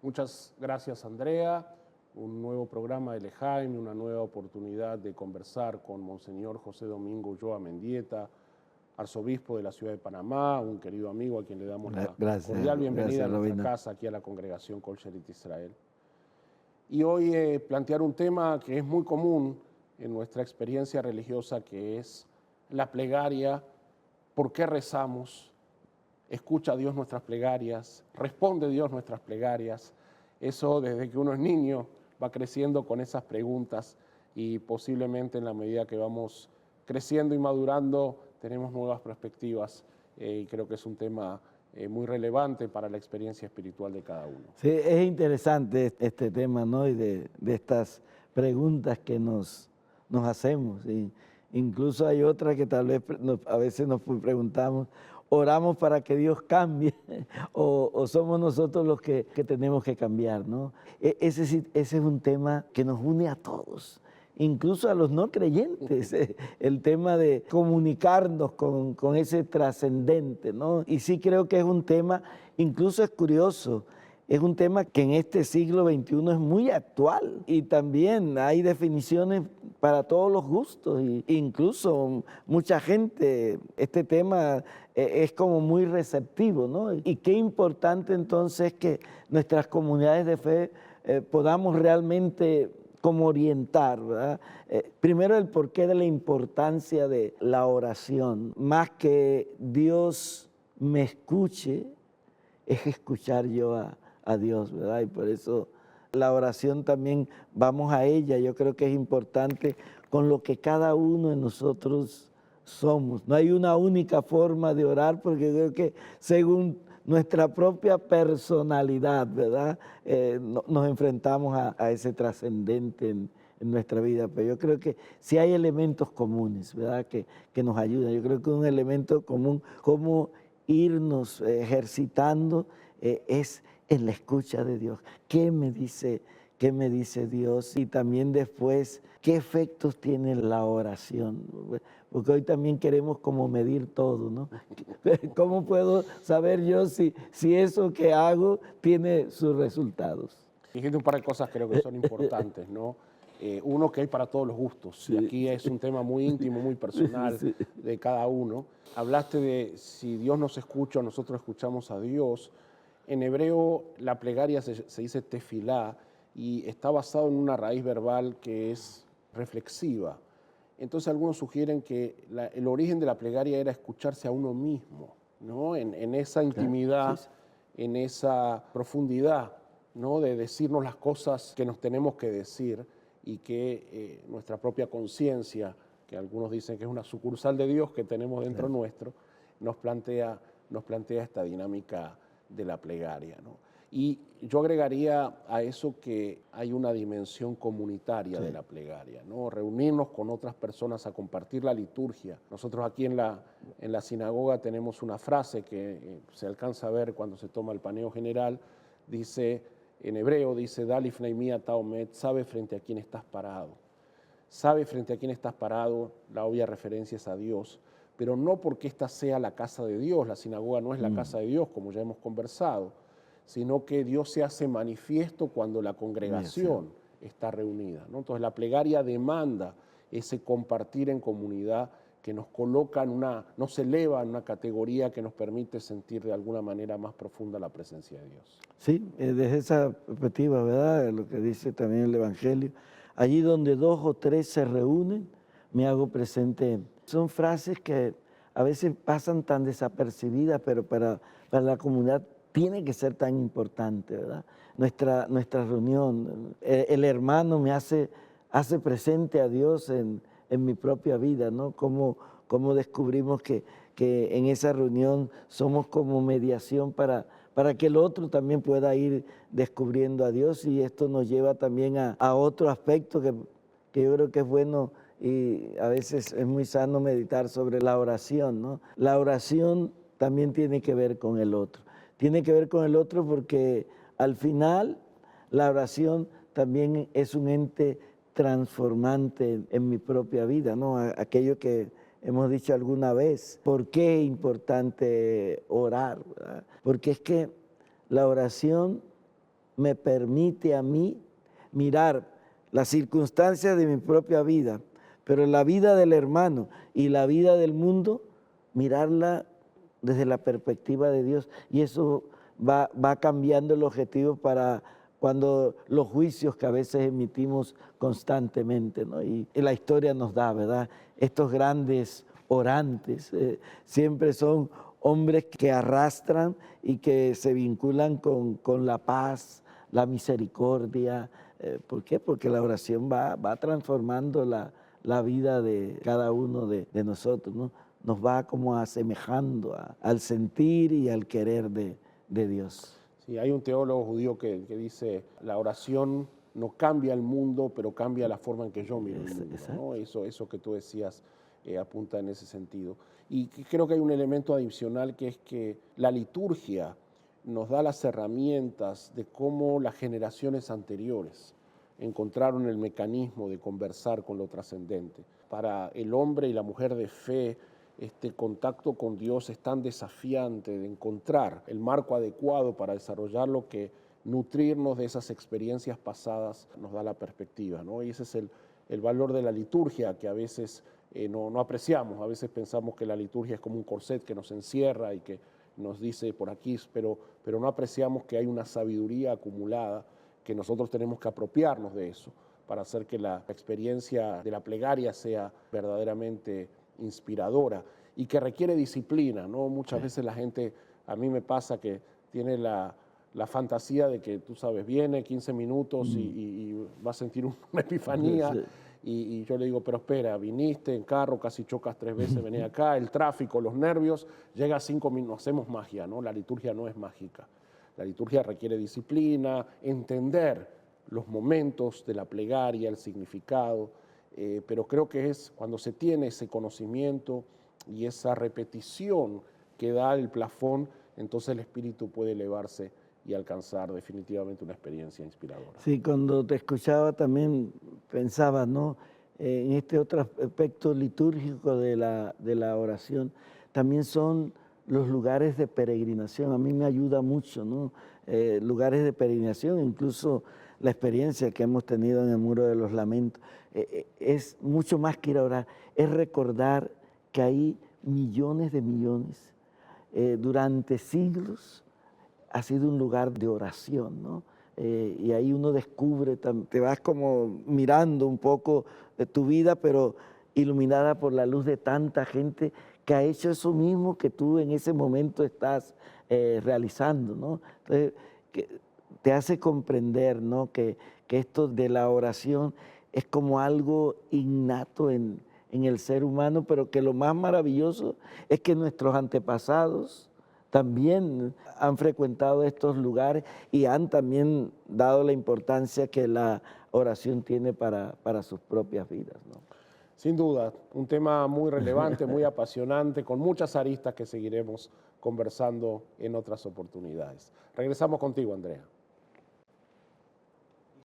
Muchas gracias, Andrea. Un nuevo programa de Lejaim, una nueva oportunidad de conversar con Monseñor José Domingo Ulloa Mendieta, arzobispo de la ciudad de Panamá, un querido amigo a quien le damos la cordial bienvenida a nuestra casa, aquí a la congregación Kol Shelit Israel. Y hoy plantear un tema que es muy común en nuestra experiencia religiosa, que es la plegaria. ¿Por qué rezamos? ¿Escucha Dios nuestras plegarias? ¿Responde Dios nuestras plegarias? Eso desde que uno es niño va creciendo con esas preguntas y posiblemente en la medida que vamos creciendo y madurando tenemos nuevas perspectivas y creo que es un tema muy relevante para la experiencia espiritual de cada uno. Sí, es interesante este tema, ¿no? Y de estas preguntas que nos hacemos. Y incluso hay otras que tal vez a veces nos preguntamos, ¿oramos para que Dios cambie o somos nosotros los que tenemos que cambiar, ¿no? Ese es un tema que nos une a todos, incluso a los no creyentes, el tema de comunicarnos con ese trascendente, ¿no? Y sí creo que es un tema, incluso es curioso, es un tema que en este siglo XXI es muy actual y también hay definiciones para todos los gustos e incluso mucha gente, este tema es como muy receptivo, ¿no? Y qué importante entonces que nuestras comunidades de fe podamos realmente como orientar, ¿verdad? Primero el porqué de la importancia de la oración, más que Dios me escuche, es escuchar yo a Dios, ¿verdad? Y por eso la oración también vamos a ella. Yo creo que es importante con lo que cada uno de nosotros somos. No hay una única forma de orar porque creo que según nuestra propia personalidad, ¿verdad? Nos enfrentamos a ese trascendente en nuestra vida. Pero yo creo que sí hay elementos comunes, ¿verdad? Que nos ayudan. Yo creo que un elemento común, como irnos ejercitando, es en la escucha de Dios. ¿Qué me dice Dios? Y también después, ¿qué efectos tiene la oración? Porque hoy también queremos como medir todo, ¿no? ¿Cómo puedo saber yo si eso que hago tiene sus resultados? Dijiste un par de cosas que creo que son importantes, ¿no? Uno, que hay para todos los gustos, Sí, y aquí es un tema muy íntimo, muy personal de cada uno. Hablaste de si Dios nos escucha o nosotros escuchamos a Dios. En hebreo la plegaria se dice tefilá y está basado en una raíz verbal que es reflexiva. Entonces algunos sugieren que el origen de la plegaria era escucharse a uno mismo, ¿no? En esa intimidad, en esa profundidad, ¿no? De decirnos las cosas que nos tenemos que decir y que nuestra propia conciencia, que algunos dicen que es una sucursal de Dios que tenemos dentro nuestro, nos plantea esta dinámica de la plegaria, ¿no? Y yo agregaría a eso que hay una dimensión comunitaria de la plegaria, ¿no? Reunirnos con otras personas a compartir la liturgia. Nosotros aquí en la sinagoga tenemos una frase que se alcanza a ver cuando se toma el paneo general, dice, en hebreo dice, Dalifnei mia taomet, sabe frente a quién estás parado. Sabe frente a quién estás parado, la obvia referencia es a Dios, pero no porque esta sea la casa de Dios, la sinagoga no es la casa de Dios, como ya hemos conversado, sino que Dios se hace manifiesto cuando la congregación está reunida, ¿no? Entonces la plegaria demanda ese compartir en comunidad que nos coloca nos eleva en una categoría que nos permite sentir de alguna manera más profunda la presencia de Dios. Sí, desde esa perspectiva, ¿verdad? Lo que dice también el Evangelio, allí donde 2 o 3 se reúnen, me hago presente. Son frases que a veces pasan tan desapercibidas, pero para la comunidad tiene que ser tan importante, ¿verdad? Nuestra reunión, el hermano me hace presente a Dios en mi propia vida, ¿no? Cómo descubrimos que en esa reunión somos como mediación para que el otro también pueda ir descubriendo a Dios, y esto nos lleva también a otro aspecto que yo creo que es bueno y a veces es muy sano meditar sobre la oración, ¿no? La oración también tiene que ver con el otro. Tiene que ver con el otro porque al final la oración también es un ente transformante en mi propia vida, ¿no? Aquello que hemos dicho alguna vez. ¿Por qué es importante orar? ¿Verdad? Porque es que la oración me permite a mí mirar las circunstancias de mi propia vida, pero la vida del hermano y la vida del mundo, mirarla desde la perspectiva de Dios. Y eso va cambiando el objetivo para cuando los juicios que a veces emitimos constantemente, ¿no? Y la historia nos da, ¿verdad? Estos grandes orantes siempre son hombres que arrastran y que se vinculan con la paz, la misericordia. ¿Por qué? Porque la oración va transformando la vida de cada uno de nosotros, ¿no? Nos va como asemejando al sentir y al querer de Dios. Sí, hay un teólogo judío que dice, la oración no cambia el mundo, pero cambia la forma en que yo miro el mundo, ¿no? Eso que tú decías apunta en ese sentido. Y creo que hay un elemento adicional que es que la liturgia nos da las herramientas de cómo las generaciones anteriores encontraron el mecanismo de conversar con lo trascendente. Para el hombre y la mujer de fe, este contacto con Dios es tan desafiante de encontrar el marco adecuado para desarrollarlo que nutrirnos de esas experiencias pasadas nos da la perspectiva, ¿no? Y ese es el valor de la liturgia que a veces no apreciamos. A veces pensamos que la liturgia es como un corset que nos encierra y que nos dice por aquí, pero no apreciamos que hay una sabiduría acumulada que nosotros tenemos que apropiarnos de eso para hacer que la experiencia de la plegaria sea verdaderamente inspiradora y que requiere disciplina, ¿no? Muchas veces la gente, a mí me pasa que tiene la fantasía de que, tú sabes, viene 15 minutos y va a sentir una epifanía y yo le digo, pero espera, viniste en carro, casi chocas 3 veces, vení acá, el tráfico, los nervios, llega a 5 minutos, hacemos magia, ¿no? La liturgia no es mágica. La liturgia requiere disciplina, entender los momentos de la plegaria, el significado, pero creo que es cuando se tiene ese conocimiento y esa repetición que da el plafón, entonces el espíritu puede elevarse y alcanzar definitivamente una experiencia inspiradora. Sí, cuando te escuchaba también pensaba, ¿no? En este otro aspecto litúrgico de la oración, también son los lugares de peregrinación. A mí me ayuda mucho, ¿no? Lugares de peregrinación, incluso la experiencia que hemos tenido en el Muro de los Lamentos, es mucho más que ir a orar, es recordar que hay millones de millones, durante siglos ha sido un lugar de oración, ¿no? Y ahí uno descubre, te vas como mirando un poco de tu vida, pero iluminada por la luz de tanta gente que ha hecho eso mismo que tú en ese momento estás realizando, ¿no? Entonces, te hace comprender, ¿no? que esto de la oración es como algo innato en el ser humano, pero que lo más maravilloso es que nuestros antepasados también han frecuentado estos lugares y han también dado la importancia que la oración tiene para sus propias vidas, ¿no? Sin duda, un tema muy relevante, muy apasionante, con muchas aristas que seguiremos conversando en otras oportunidades. Regresamos contigo, Andrea.